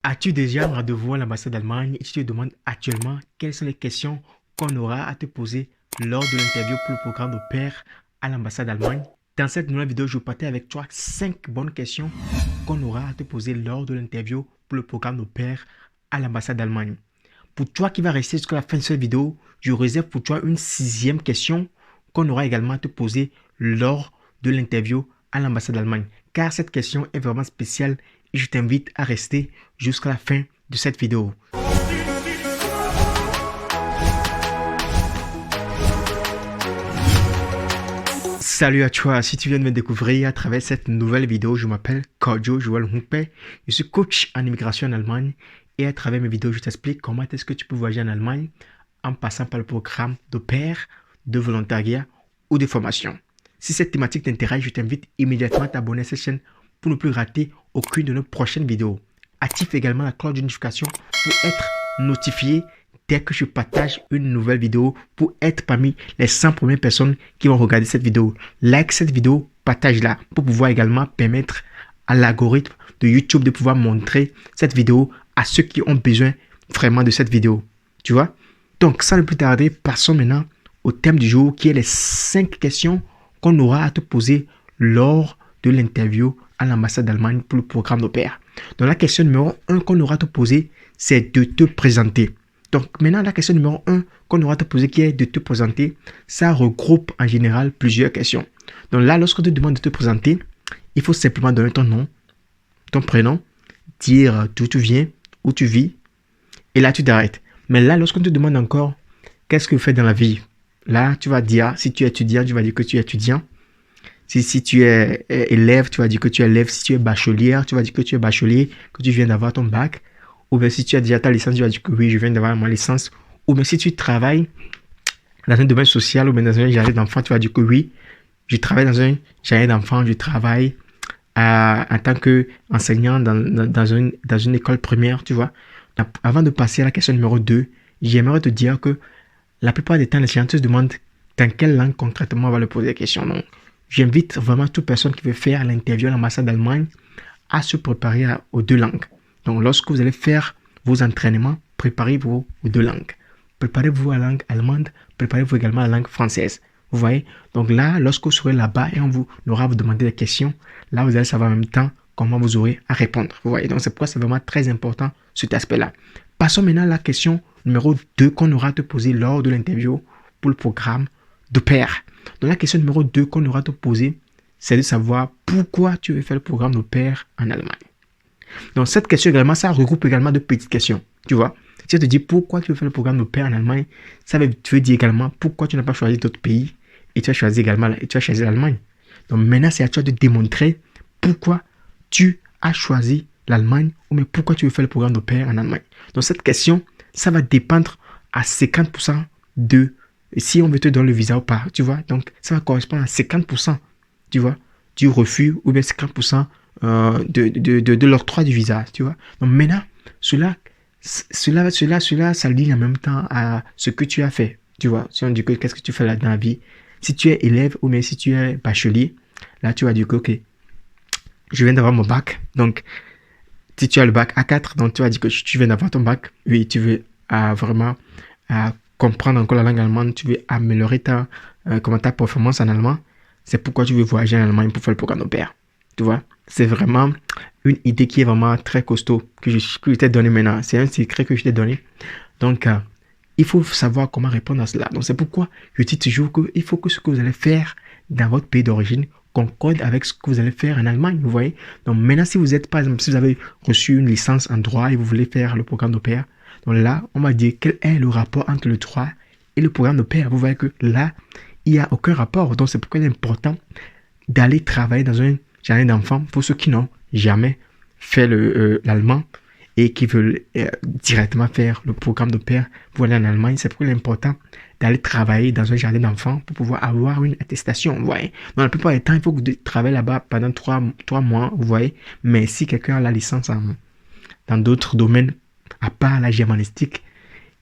As-tu déjà rendez-vous à l'ambassade d'Allemagne et tu te demandes actuellement quelles sont les questions qu'on aura à te poser lors de l'interview pour le programme de pair à l'ambassade d'Allemagne? Dans cette nouvelle vidéo, je vais partager avec toi 5 bonnes questions qu'on aura à te poser lors de l'interview pour le programme de pair à l'ambassade d'Allemagne. Pour toi qui vas rester jusqu'à la fin de cette vidéo, je réserve pour toi une 6e question qu'on aura également à te poser lors de l'interview à l'ambassade d'Allemagne. Car cette question est vraiment spéciale et je t'invite à rester jusqu'à la fin de cette vidéo. Salut à toi, si tu viens de me découvrir à travers cette nouvelle vidéo, je m'appelle Kojo Joel Humpe, je suis coach en immigration en Allemagne et à travers mes vidéos, je t'explique comment est-ce que tu peux voyager en Allemagne en passant par le programme de pair, de volontariat ou de formation. Si cette thématique t'intéresse, je t'invite immédiatement à t'abonner à cette chaîne pour ne plus rater aucune de nos prochaines vidéos. Active également la cloche de notification pour être notifié dès que je partage une nouvelle vidéo pour être parmi les 100 premières personnes qui vont regarder cette vidéo. Like cette vidéo, partage-la pour pouvoir également permettre à l'algorithme de YouTube de pouvoir montrer cette vidéo à ceux qui ont besoin vraiment de cette vidéo. Tu vois? Donc, sans ne plus tarder, passons maintenant au thème du jour qui est les 5 questions qu'on aura à te poser lors de l'interview à l'ambassade d'Allemagne pour le programme de pair. Donc, la question numéro 1 qu'on aura à te poser, c'est de te présenter. Donc, maintenant, la question numéro 1 qu'on aura à te poser, qui est de te présenter, ça regroupe en général plusieurs questions. Donc là, lorsqu'on te demande de te présenter, il faut simplement donner ton nom, ton prénom, dire d'où tu viens, où tu vis, et là, tu t'arrêtes. Mais là, lorsqu'on te demande encore, qu'est-ce que tu fais dans la vie? Là, tu vas dire, si tu es étudiant, tu vas dire que tu es étudiant. Si tu es élève, tu vas dire que tu es élève. Si tu es bachelière, tu vas dire que tu es bachelier, que tu viens d'avoir ton bac. Ou bien si tu as déjà ta licence, tu vas dire que oui, je viens d'avoir ma licence. Ou bien si tu travailles dans un domaine social ou bien dans un jardin d'enfants, tu vas dire que oui, je travaille dans un jardin d'enfants, je travaille en tant qu'enseignant dans une école primaire, tu vois. Avant de passer à la question numéro 2, j'aimerais te dire que la plupart des temps, les gens se demandent dans quelle langue concrètement on va leur poser la question. Donc, j'invite vraiment toute personne qui veut faire l'interview à l'ambassade d'Allemagne à se préparer aux 2 langues. Donc, lorsque vous allez faire vos entraînements, préparez-vous aux 2 langues. Préparez-vous à la langue allemande, préparez-vous également à la langue française. Vous voyez? Donc là, lorsque vous serez là-bas et on aura à vous demander des questions, là, vous allez savoir en même temps comment vous aurez à répondre. Vous voyez? Donc, c'est pourquoi c'est vraiment très important cet aspect-là. Passons maintenant à la question numéro 2 qu'on aura à te poser lors de l'interview pour le programme de pair. Donc, la question numéro 2 qu'on aura à te poser, c'est de savoir pourquoi tu veux faire le programme de pair en Allemagne. Donc, cette question également, ça regroupe également de petites questions. Tu vois? Si tu te dis pourquoi tu veux faire le programme de pair en Allemagne, ça veut dire également pourquoi tu n'as pas choisi d'autres pays et tu as choisi l'Allemagne. Donc, maintenant, c'est à toi de démontrer pourquoi tu as choisi l'Allemagne ou mais pourquoi tu veux faire le programme de pair en Allemagne. Donc, cette question, ça va dépendre à 50% de si on veut te donner le visa ou pas, tu vois. Donc, ça va correspondre à 50%, tu vois, du refus ou bien 50% de l'octroi du visa, tu vois. Donc, maintenant, cela s'aligne en même temps à ce que tu as fait, tu vois. Si on dit que qu'est-ce que tu fais là dans la vie, si tu es élève ou bien si tu es bachelier, là, tu vas dire que, ok, je viens d'avoir mon bac, donc, si tu as le bac A4, donc tu vas dire que tu viens d'avoir ton bac, oui, tu veux vraiment comprendre encore la langue allemande, tu veux améliorer ta performance en allemand, c'est pourquoi tu veux voyager en Allemagne pour faire le programme au pair. Tu vois, c'est vraiment une idée qui est vraiment très costaud que je t'ai donné maintenant. C'est un secret que je t'ai donné. Donc, il faut savoir comment répondre à cela. Donc, c'est pourquoi je dis toujours qu'il faut que ce que vous allez faire dans votre pays d'origine concorde avec ce que vous allez faire en Allemagne, vous voyez. Donc, maintenant, si vous êtes, par exemple, si vous avez reçu une licence en droit et vous voulez faire le programme au pair, donc là, on va dire quel est le rapport entre le droit et le programme au pair. Vous voyez que là, il n'y a aucun rapport. Donc, c'est pourquoi il est important d'aller travailler dans un jardin d'enfants pour ceux qui n'ont jamais fait l'allemand et qui veulent directement faire le programme de pair pour aller en Allemagne. C'est pourquoi il est important d'aller travailler dans un jardin d'enfants pour pouvoir avoir une attestation, vous voyez. Dans la plupart des temps, il faut que tu travailles là-bas pendant 3 mois, vous voyez. Mais si quelqu'un a la licence dans d'autres domaines, à part la germanistique,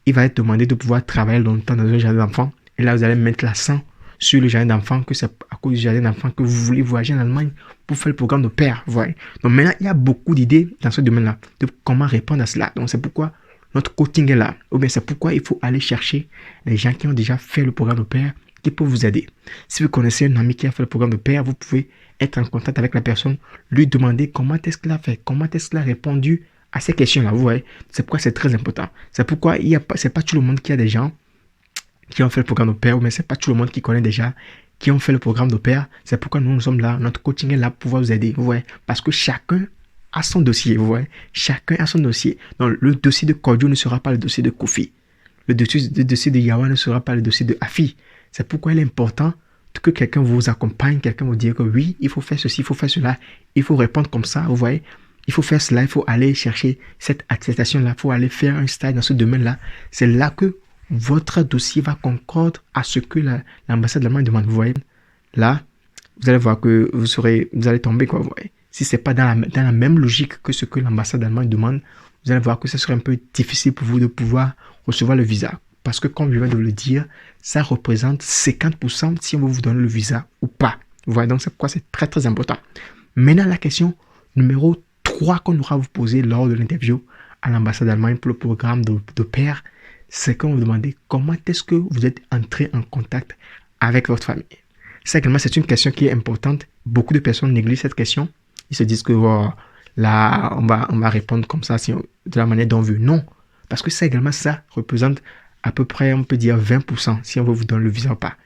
il va être demandé de pouvoir travailler longtemps dans un jardin d'enfants. Et là, vous allez mettre l'accent sur le jardin d'enfants, que c'est à cause du jardin d'enfants que vous voulez voyager en Allemagne pour faire le programme de pair. Vous voyez. Donc maintenant, il y a beaucoup d'idées dans ce domaine-là, de comment répondre à cela. Donc c'est pourquoi notre coaching est là. Ou bien c'est pourquoi il faut aller chercher les gens qui ont déjà fait le programme de pair qui peuvent vous aider. Si vous connaissez un ami qui a fait le programme de pair, vous pouvez être en contact avec la personne, lui demander comment est-ce qu'il a fait, comment est-ce qu'il a répondu à ces questions-là. Vous voyez, c'est pourquoi c'est très important. C'est pourquoi c'est pas tout le monde qui a des gens qui ont fait le programme de pair, mais c'est pas tout le monde qui connaît déjà qui ont fait le programme de pair. C'est pourquoi nous sommes là. Notre coaching est là pour pouvoir vous aider. Vous voyez, parce que chacun a son dossier. Vous voyez, chacun a son dossier. Donc le dossier de Kodjo ne sera pas le dossier de Kofi. Le dossier de Yawa ne sera pas le dossier de Afi. C'est pourquoi il est important que quelqu'un vous accompagne, quelqu'un vous dise que oui, il faut faire ceci, il faut faire cela, il faut répondre comme ça, vous voyez, il faut faire cela, il faut aller chercher cette attestation-là, il faut aller faire un stage dans ce domaine-là. C'est là que votre dossier va concordre à ce que l'ambassade d'Allemagne demande, vous voyez. Là, vous allez voir que vous allez tomber, quoi, vous voyez. Si ce n'est pas dans la même logique que ce que l'ambassade d'Allemagne demande, vous allez voir que ce serait un peu difficile pour vous de pouvoir recevoir le visa. Parce que, comme je viens de le dire, ça représente 50% si on veut vous donner le visa ou pas. Vous voyez, donc c'est pourquoi c'est très très important. Maintenant, la question numéro 3 qu'on aura à vous poser lors de l'interview à l'ambassade d'Allemagne pour le programme de pair, c'est qu'on vous demande comment est-ce que vous êtes entré en contact avec votre famille. Ça également, c'est une question qui est importante. Beaucoup de personnes négligent cette question. Ils se disent que là, on va répondre comme ça de la manière dont on veut. Non, parce que ça également, ça représente à peu près, on peut dire 20% si on veut vous donner le visa ou pas.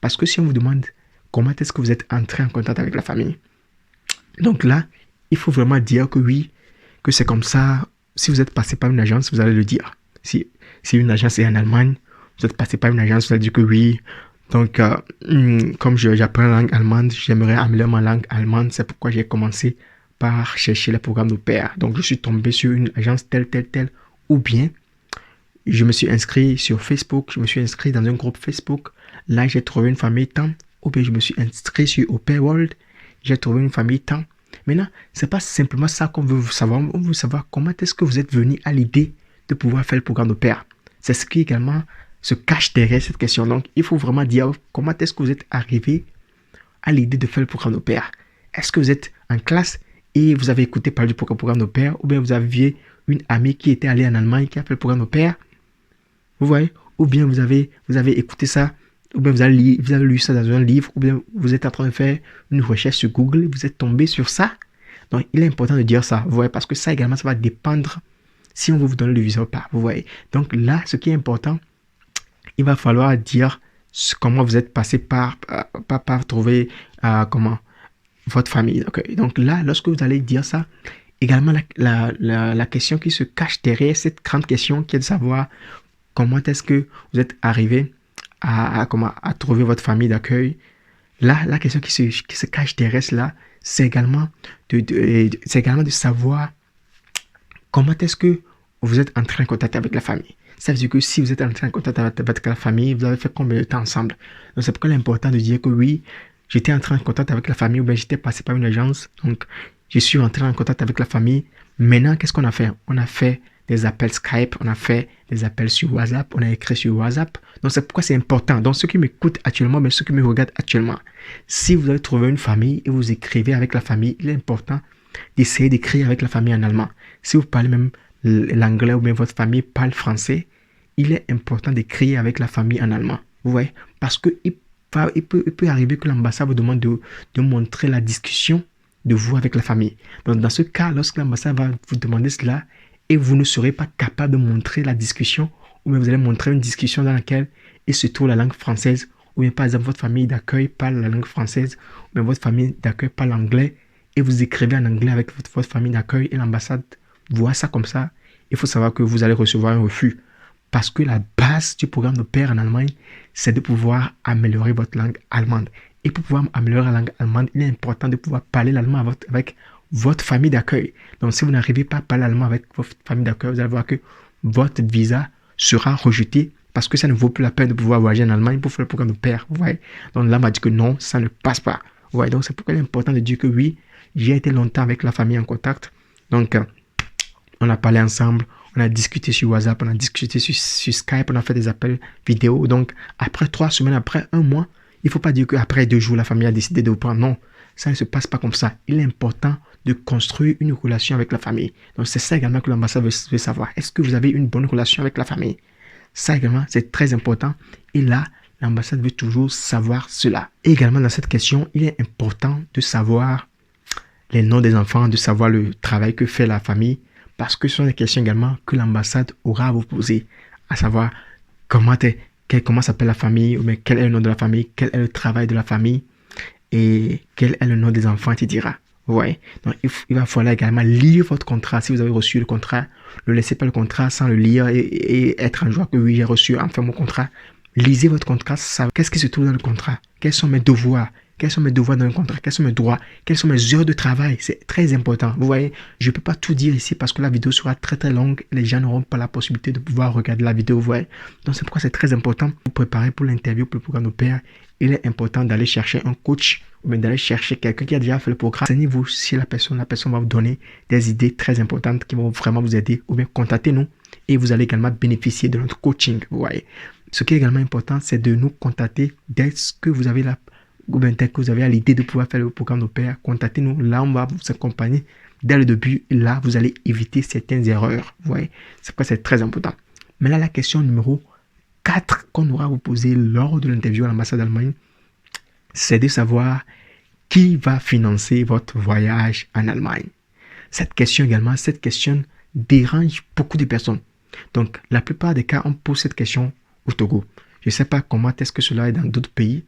Parce que si on vous demande comment est-ce que vous êtes entré en contact avec la famille, donc là, il faut vraiment dire que oui, que c'est comme ça. Si vous êtes passé par une agence, vous allez le dire. Si une agence est en Allemagne, vous êtes passé par une agence, vous allez dire que oui. Donc, comme j'apprends la langue allemande, j'aimerais améliorer ma langue allemande. C'est pourquoi j'ai commencé par chercher les programmes de pair. Donc, je suis tombé sur une agence telle. Ou bien, je me suis inscrit sur Facebook, je me suis inscrit dans un groupe Facebook. Là, j'ai trouvé une famille temps. Ou bien, je me suis inscrit sur Au Pair World. J'ai trouvé une famille temps. Maintenant, ce n'est pas simplement ça qu'on veut savoir. On veut savoir comment est-ce que vous êtes venu à l'idée de pouvoir faire le programme de pair. C'est ce qui également se cache derrière cette question. Donc, il faut vraiment dire comment est-ce que vous êtes arrivé à l'idée de faire le programme de pair. Est-ce que vous êtes en classe et vous avez écouté parler du programme de pair, ou bien vous aviez une amie qui était allée en Allemagne qui a fait le programme de pair? Vous voyez? Ou bien vous avez écouté ça, ou bien vous avez lu ça dans un livre, ou bien vous êtes en train de faire une recherche sur Google, vous êtes tombé sur ça. Donc, il est important de dire ça, vous voyez, parce que ça également, ça va dépendre si on veut vous donner le visa ou pas, vous voyez. Donc là, ce qui est important, il va falloir dire comment vous êtes passé par trouver votre famille. Okay. Donc là, lorsque vous allez dire ça, également la question qui se cache derrière cette grande question qui est de savoir comment est-ce que vous êtes arrivé à trouver votre famille d'accueil. Là, la question qui se cache derrière cela, c'est également de savoir comment est-ce que vous êtes entré en contact avec la famille. Ça veut dire que si vous êtes entré en contact avec la famille, vous avez fait combien de temps ensemble? Donc, c'est pourquoi il est important de dire que oui, j'étais entré en contact avec la famille ou bien j'étais passé par une agence. Donc, je suis entré en contact avec la famille. Maintenant, qu'est-ce qu'on a fait? On a fait des appels Skype, on a fait des appels sur WhatsApp, on a écrit sur WhatsApp. Donc, c'est pourquoi c'est important. Donc, ceux qui m'écoutent actuellement, mais ceux qui me regardent actuellement, si vous avez trouvé une famille et vous écrivez avec la famille, il est important d'essayer d'écrire avec la famille en allemand. Si vous parlez même l'anglais ou bien votre famille parle français, il est important d'écrire avec la famille en allemand. Vous voyez? Parce qu'il peut arriver que l'ambassade vous demande de montrer la discussion de vous avec la famille. Donc, dans ce cas, lorsque l'ambassade va vous demander cela et vous ne serez pas capable de montrer la discussion, ou bien vous allez montrer une discussion dans laquelle il se trouve la langue française, ou bien par exemple votre famille d'accueil parle la langue française, ou bien votre famille d'accueil parle anglais, et vous écrivez en anglais avec votre famille d'accueil et l'ambassade voit ça comme ça, il faut savoir que vous allez recevoir un refus. Parce que la base du programme de pair en Allemagne, c'est de pouvoir améliorer votre langue allemande. Et pour pouvoir améliorer la langue allemande, il est important de pouvoir parler l'allemand avec votre famille d'accueil. Donc, si vous n'arrivez pas à parler allemand avec votre famille d'accueil, vous allez voir que votre visa sera rejeté parce que ça ne vaut plus la peine de pouvoir voyager en Allemagne pour faire le programme de pair. Vous voyez? Donc là, on m'a dit que non, ça ne passe pas. Vous voyez? Donc, c'est pourquoi il est important de dire que oui, j'ai été longtemps avec la famille en contact. Donc, on a parlé ensemble, on a discuté sur WhatsApp, on a discuté sur Skype, on a fait des appels vidéo. Donc, après 3 semaines, après 1 mois, Il ne faut pas dire qu'après 2 jours, la famille a décidé de vous prendre. Non, ça ne se passe pas comme ça. Il est important de construire une relation avec la famille. Donc, c'est ça également que l'ambassade veut savoir. Est-ce que vous avez une bonne relation avec la famille? Ça également, c'est très important. Et là, l'ambassade veut toujours savoir cela. Et également, dans cette question, il est important de savoir les noms des enfants, de savoir le travail que fait la famille, parce que ce sont des questions également que l'ambassade aura à vous poser, à savoir comment s'appelle la famille, ou bien quel est le nom de la famille, quel est le travail de la famille, et quel est le nom des enfants, etc. Ouais. Donc, il va falloir également lire votre contrat. Si vous avez reçu le contrat, ne laissez pas le contrat sans le lire et être en joie que oui, j'ai reçu enfin mon contrat. Lisez votre contrat, qu'est-ce qui se trouve dans le contrat, quels sont mes devoirs, dans le contrat, quels sont mes droits, quelles sont mes heures de travail. C'est très important. Vous voyez, je ne peux pas tout dire ici parce que la vidéo sera très très longue. Les gens n'auront pas la possibilité de pouvoir regarder la vidéo. Vous voyez. Donc c'est pourquoi c'est très important pour vous préparer pour l'interview, pour le programme au pair. Il est important d'aller chercher un coach ou bien d'aller chercher quelqu'un qui a déjà fait le programme. Renseignez-vous si la personne va vous donner des idées très importantes qui vont vraiment vous aider, ou bien contactez-nous et vous allez également bénéficier de notre coaching. Vous voyez. Ce qui est également important, c'est de nous contacter dès que vous avez l'idée de pouvoir faire le programme au pair. Contactez-nous. Là, on va vous accompagner dès le début. Là, vous allez éviter certaines erreurs. Vous voyez, c'est pourquoi c'est très important. Mais là, la question numéro 4 qu'on aura à vous poser lors de l'interview à l'ambassade d'Allemagne, c'est de savoir qui va financer votre voyage en Allemagne. Cette question dérange beaucoup de personnes. Donc, la plupart des cas, on pose cette question au Togo. Je ne sais pas comment est-ce que cela est dans d'autres pays,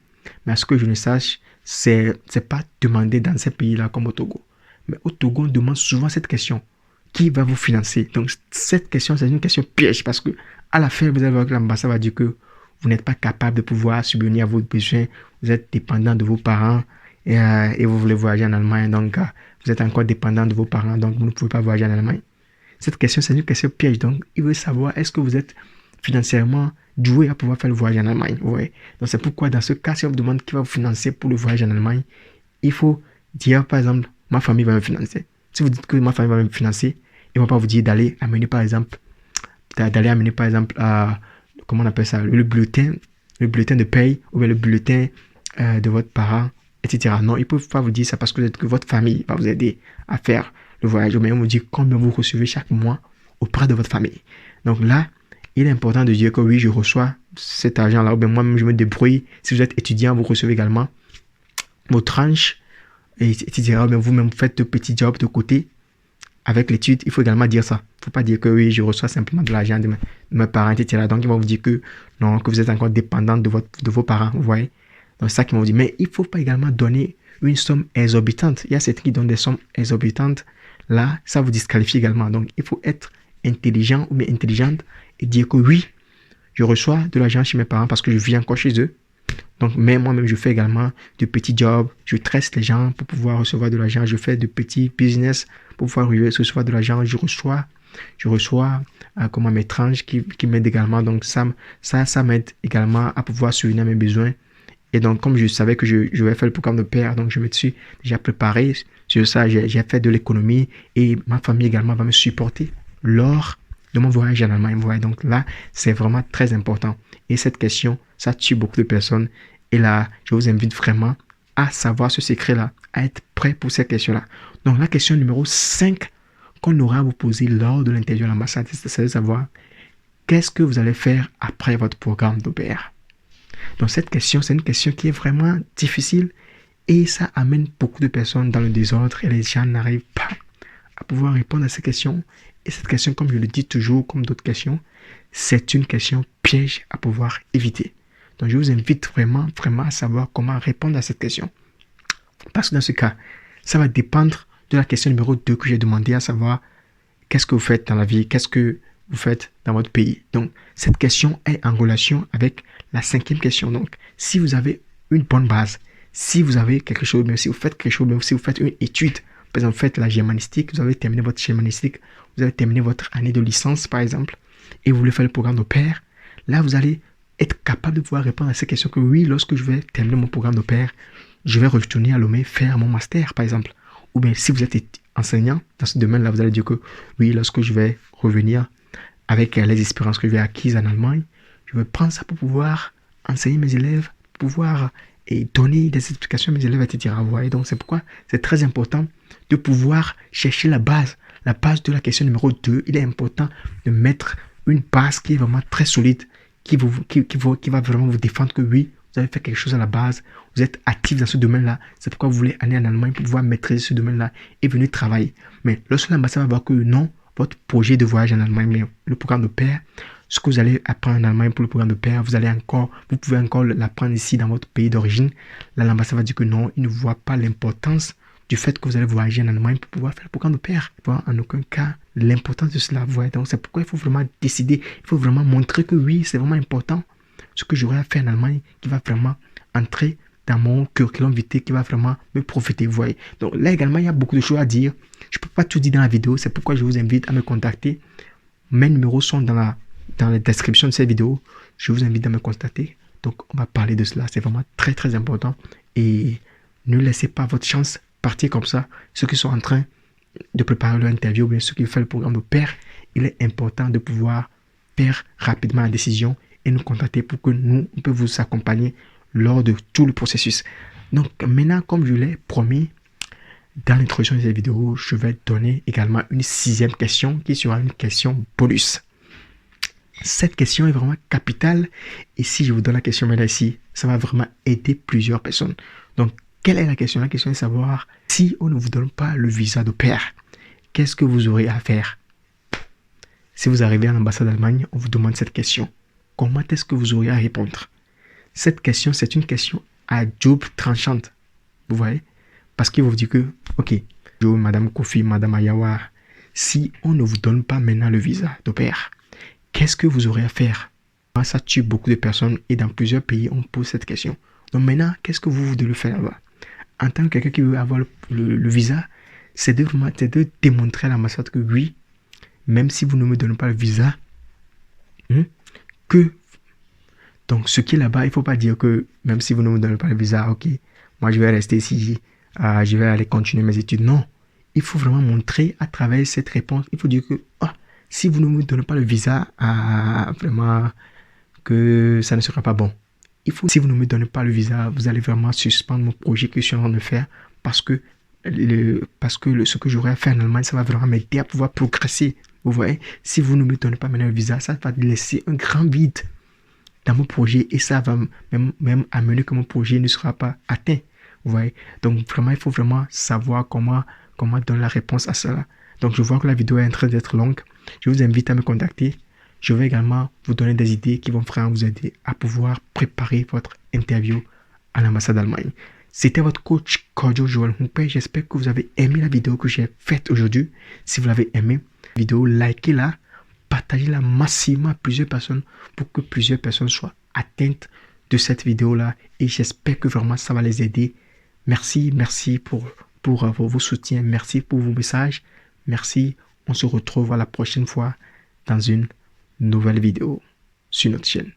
mais à ce que je ne sache, c'est pas demandé dans ces pays-là comme au Togo. Mais au Togo, on demande souvent cette question. Qui va vous financer? Donc, cette question, c'est une question piège parce que à la fin, vous allez voir que l'ambassade va dire que vous n'êtes pas capable de pouvoir subvenir à vos besoins. Vous êtes dépendant de vos parents et vous voulez voyager en Allemagne. Donc, vous êtes encore dépendant de vos parents, donc vous ne pouvez pas voyager en Allemagne. Cette question, c'est une question piège. Donc, il veut savoir, est-ce que vous êtes financièrement doué à pouvoir faire le voyage en Allemagne? Ouais. Donc, c'est pourquoi, dans ce cas, si on vous demande qui va vous financer pour le voyage en Allemagne, il faut dire, par exemple, ma famille va me financer. Si vous dites que ma famille va me financer, ils ne vont pas vous dire d'aller amener, par exemple, comment on appelle ça, le bulletin de paye ou bien le bulletin de votre parent, etc. Non, ils ne peuvent pas vous dire ça parce que votre famille va vous aider à faire le voyage. Mais on vous dit combien vous recevez chaque mois auprès de votre famille. Donc là, il est important de dire que oui, je reçois cet argent-là, ou bien moi-même, je me débrouille. Si vous êtes étudiant, vous recevez également vos tranches, etc. Ou bien vous-même, vous faites de petits jobs de côté avec l'étude. Il faut également dire ça. Il ne faut pas dire que oui, je reçois simplement de l'argent de mes parents, etc. Donc, ils vont vous dire que non, que vous êtes encore dépendant de vos parents, vous voyez. Donc, c'est ça qu'ils vont vous dire. Mais il ne faut pas également donner une somme exorbitante. Il y a certains qui donnent des sommes exorbitantes. Là, ça vous disqualifie également. Donc, il faut être intelligent ou bien intelligente et dire que oui, je reçois de l'argent chez mes parents parce que je vis encore chez eux. Donc, mais moi-même, je fais également de petits jobs. Je traite les gens pour pouvoir recevoir de l'argent. Je fais de petits business pour pouvoir recevoir de l'argent. Je reçois mes tranches qui m'aident également. Donc, ça m'aide également à pouvoir subvenir à mes besoins. Et donc, comme je savais que je vais faire le programme de pair, donc je me suis déjà préparé sur ça. J'ai fait de l'économie et ma famille également va me supporter lors de mon voyage en Allemagne. Voilà. Donc là, c'est vraiment très important. Et cette question, ça tue beaucoup de personnes. Et là, je vous invite vraiment à savoir ce secret-là, à être prêt pour cette question-là. Donc la question numéro 5 qu'on aura à vous poser lors de l'interview à l'ambassade, c'est de savoir qu'est-ce que vous allez faire après votre programme d'OPR. Donc cette question, c'est une question qui est vraiment difficile et ça amène beaucoup de personnes dans le désordre et les gens n'arrivent pas à pouvoir répondre à ces questions. Et cette question, comme je le dis toujours, comme d'autres questions, c'est une question piège à pouvoir éviter. Donc, je vous invite vraiment à savoir comment répondre à cette question. Parce que dans ce cas, ça va dépendre de la question numéro 2 que j'ai demandé, à savoir qu'est-ce que vous faites dans la vie, qu'est-ce que vous faites dans votre pays. Donc, cette question est en relation avec la 5e question. Donc, si vous avez une bonne base, si vous avez quelque chose, même si vous faites quelque chose, même si vous faites une étude, par exemple, vous faites la germanistique, vous avez terminé votre germanistique, vous avez terminé votre année de licence, par exemple, et vous voulez faire le programme de pair, là, vous allez être capable de pouvoir répondre à ces questions que oui, lorsque je vais terminer mon programme de pair, je vais retourner à Lomé faire mon master, par exemple. Ou bien, si vous êtes enseignant dans ce domaine-là, vous allez dire que oui, lorsque je vais revenir avec les expériences que j'ai acquises en Allemagne, je vais prendre ça pour pouvoir enseigner mes élèves, pour pouvoir et donner des explications, mes élèves vont te dire, ah, vous voyez, donc c'est pourquoi c'est très important de pouvoir chercher la base. La base de la question numéro 2, il est important de mettre une base qui est vraiment très solide, qui va vraiment vous défendre que oui, vous avez fait quelque chose à la base, vous êtes actif dans ce domaine-là, c'est pourquoi vous voulez aller en Allemagne pour pouvoir maîtriser ce domaine-là et venir travailler. Mais lorsque l'ambassade va voir que non, votre projet de voyage en Allemagne, mais le programme de pair, ce que vous allez apprendre en Allemagne pour le programme de pair, vous pouvez encore l'apprendre ici dans votre pays d'origine. Là, l'ambassade va dire que non, il ne voit pas l'importance du fait que vous allez voyager en Allemagne pour pouvoir faire le programme de pair. Il ne voit en aucun cas l'importance de cela. Donc, c'est pourquoi il faut vraiment décider, il faut vraiment montrer que oui, c'est vraiment important. Ce que j'aurai à faire en Allemagne qui va vraiment entrer dans mon curriculum vitae, qui va vraiment me profiter, vous voyez. Donc là également, il y a beaucoup de choses à dire. Je ne peux pas tout dire dans la vidéo, c'est pourquoi je vous invite à me contacter. Mes numéros sont dans la description de cette vidéo. Je vous invite à me contacter. Donc on va parler de cela, c'est vraiment très très important. Et ne laissez pas votre chance partir comme ça. Ceux qui sont en train de préparer leur interview, ou bien ceux qui font le programme de pair, il est important de pouvoir faire rapidement la décision et nous contacter pour que nous, on peut vous accompagner lors de tout le processus. Donc maintenant, comme je l'ai promis, dans l'introduction de cette vidéo, je vais donner également une 6e question qui sera une question bonus. Cette question est vraiment capitale et si je vous donne la question maintenant ici, ça va vraiment aider plusieurs personnes. Donc, quelle est la question? La question est de savoir si on ne vous donne pas le visa de pair, qu'est-ce que vous aurez à faire? Si vous arrivez à l'ambassade d'Allemagne, on vous demande cette question. Comment est-ce que vous aurez à répondre? Cette question, c'est une question à double tranchante. Vous voyez? Parce qu'il va vous dire que, ok, Madame Kofi, Madame Ayawa, si on ne vous donne pas maintenant le visa de pair, qu'est-ce que vous aurez à faire? Ça tue beaucoup de personnes et dans plusieurs pays, on pose cette question. Donc maintenant, qu'est-ce que vous devez faire là-bas? En tant que quelqu'un qui veut avoir le visa, c'est de démontrer à l'ambassade que oui, même si vous ne me donnez pas le visa, donc ce qui est là-bas, il ne faut pas dire que même si vous ne me donnez pas le visa, ok, moi je vais rester ici, je vais aller continuer mes études. Non, il faut vraiment montrer à travers cette réponse, il faut dire que si vous ne me donnez pas le visa, vraiment que ça ne sera pas bon. Si vous ne me donnez pas le visa, vous allez vraiment suspendre mon projet que je suis en train de faire parce que ce que j'aurai à faire en Allemagne, ça va vraiment m'aider à pouvoir progresser. Vous voyez, si vous ne me donnez pas maintenant le visa, ça va laisser un grand vide dans mon projet et ça va même amener que mon projet ne sera pas atteint. Vous voyez, donc vraiment, il faut vraiment savoir comment donner la réponse à cela. Donc, je vois que la vidéo est en train d'être longue. Je vous invite à me contacter. Je vais également vous donner des idées qui vont vraiment vous aider à pouvoir préparer votre interview à l'ambassade d'Allemagne. C'était votre coach Kojo Joel Hunkpe. J'espère que vous avez aimé la vidéo que j'ai faite aujourd'hui. Si vous l'avez aimé, la vidéo, likez-la, partagez-la massivement à plusieurs personnes pour que plusieurs personnes soient atteintes de cette vidéo-là. Et j'espère que vraiment ça va les aider. Merci pour vos soutiens. Merci pour vos messages. Merci. On se retrouve à la prochaine fois dans une nouvelle vidéo sur notre chaîne.